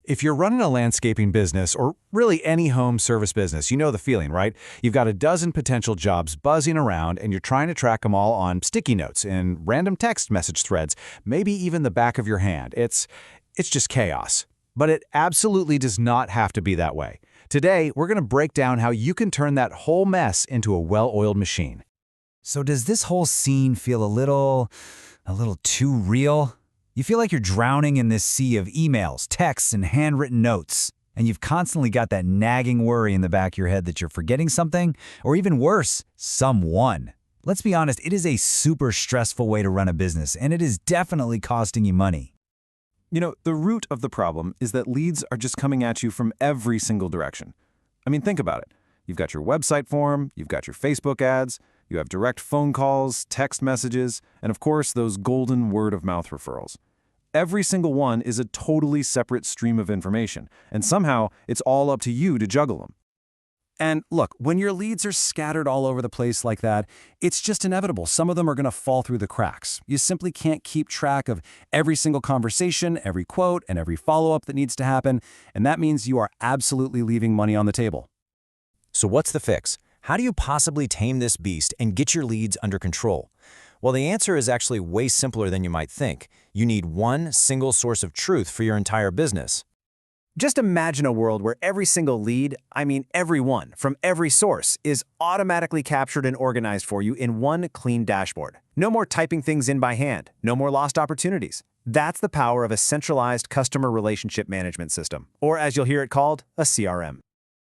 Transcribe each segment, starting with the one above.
If you're running a landscaping business or really any home service business, you know the feeling, right? You've got a dozen potential jobs buzzing around and you're trying to track them all on sticky notes and random text message threads, maybe even the back of your hand. It's just chaos. But it absolutely does not have to be that way. Today, we're going to break down how you can turn that whole mess into a well-oiled machine. So does this whole scene feel a little too real? You feel like you're drowning in this sea of emails, texts, and handwritten notes, and you've constantly got that nagging worry in the back of your head that you're forgetting something, or even worse, someone. Let's be honest, it is a super stressful way to run a business, and it is definitely costing you money. You know, the root of the problem is that leads are just coming at you from every single direction. I mean, think about it. You've got your website form, you've got your Facebook ads, you have direct phone calls, text messages, and of course, those golden word-of-mouth referrals. Every single one is a totally separate stream of information, and somehow it's all up to you to juggle them. And look, when your leads are scattered all over the place like that, it's just inevitable. Some of them are going to fall through the cracks. You simply can't keep track of every single conversation, every quote, and every follow-up that needs to happen, and that means you are absolutely leaving money on the table. So what's the fix? How do you possibly tame this beast and get your leads under control? Well, the answer is actually way simpler than you might think. You need one single source of truth for your entire business. Just imagine a world where every single lead, I mean every one, from every source, is automatically captured and organized for you in one clean dashboard. No more typing things in by hand, no more lost opportunities. That's the power of a centralized customer relationship management system, or as you'll hear it called, a CRM.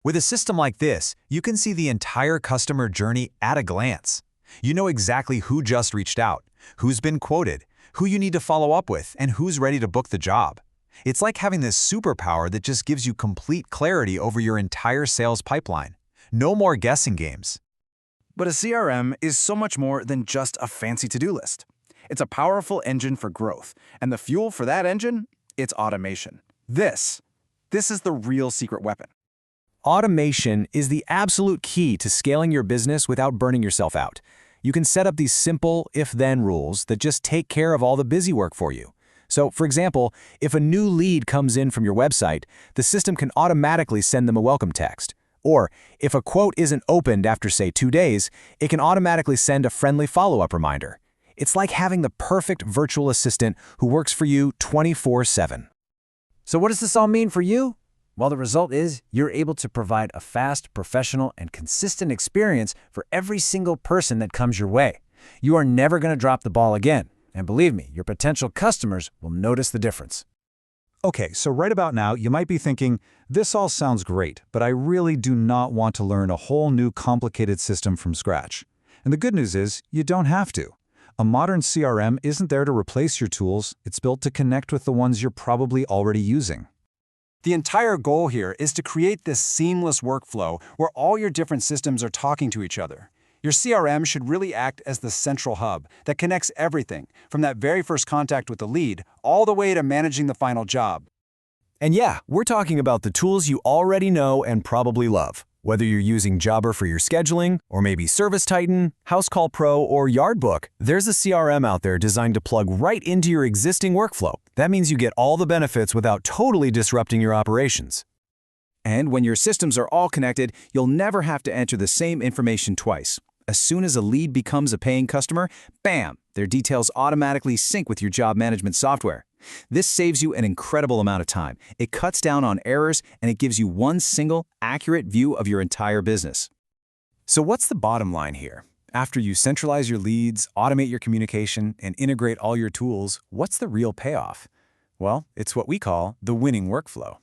With a system like this, you can see the entire customer journey at a glance. You know exactly who just reached out, who's been quoted, who you need to follow up with, and who's ready to book the job. It's like having this superpower that just gives you complete clarity over your entire sales pipeline. No more guessing games. But a CRM is so much more than just a fancy to-do list. It's a powerful engine for growth, and the fuel for that engine, it's automation. This is the real secret weapon. Automation is the absolute key to scaling your business without burning yourself out. You can set up these simple if-then rules that just take care of all the busy work for you. So, for example, if a new lead comes in from your website, the system can automatically send them a welcome text. Or, if a quote isn't opened after, say, 2 days, it can automatically send a friendly follow-up reminder. It's like having the perfect virtual assistant who works for you 24/7. So what does this all mean for you? Well, the result is you're able to provide a fast, professional, and consistent experience for every single person that comes your way. You are never going to drop the ball again. And believe me, your potential customers will notice the difference. Okay, so right about now, you might be thinking, this all sounds great, but I really do not want to learn a whole new complicated system from scratch. And the good news is, you don't have to. A modern CRM isn't there to replace your tools, it's built to connect with the ones you're probably already using. The entire goal here is to create this seamless workflow where all your different systems are talking to each other. Your CRM should really act as the central hub that connects everything, from that very first contact with the lead, all the way to managing the final job. And yeah, we're talking about the tools you already know and probably love. Whether you're using Jobber for your scheduling, or maybe Service Titan, House Call Pro, or Yardbook, there's a CRM out there designed to plug right into your existing workflow. That means you get all the benefits without totally disrupting your operations. And when your systems are all connected, you'll never have to enter the same information twice. As soon as a lead becomes a paying customer, bam, their details automatically sync with your job management software. This saves you an incredible amount of time. It cuts down on errors, and it gives you one single, accurate view of your entire business. So what's the bottom line here? After you centralize your leads, automate your communication, and integrate all your tools, what's the real payoff? Well, it's what we call the winning workflow.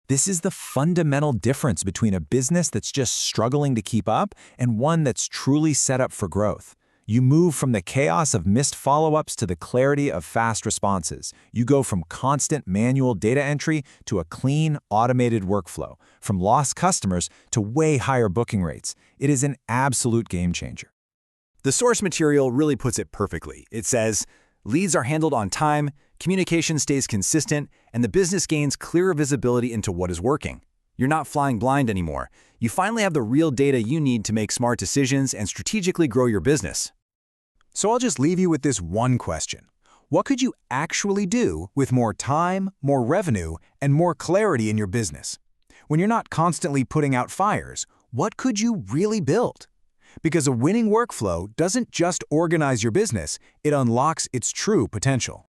This is the fundamental difference between a business that's just struggling to keep up and one that's truly set up for growth. You move from the chaos of missed follow-ups to the clarity of fast responses. You go from constant manual data entry to a clean, automated workflow, from lost customers to way higher booking rates. It is an absolute game changer. The source material really puts it perfectly. It says, leads are handled on time, communication stays consistent, and the business gains clearer visibility into what is working. You're not flying blind anymore. You finally have the real data you need to make smart decisions and strategically grow your business. So I'll just leave you with this one question. What could you actually do with more time, more revenue, and more clarity in your business? When you're not constantly putting out fires, what could you really build? Because a winning workflow doesn't just organize your business, it unlocks its true potential.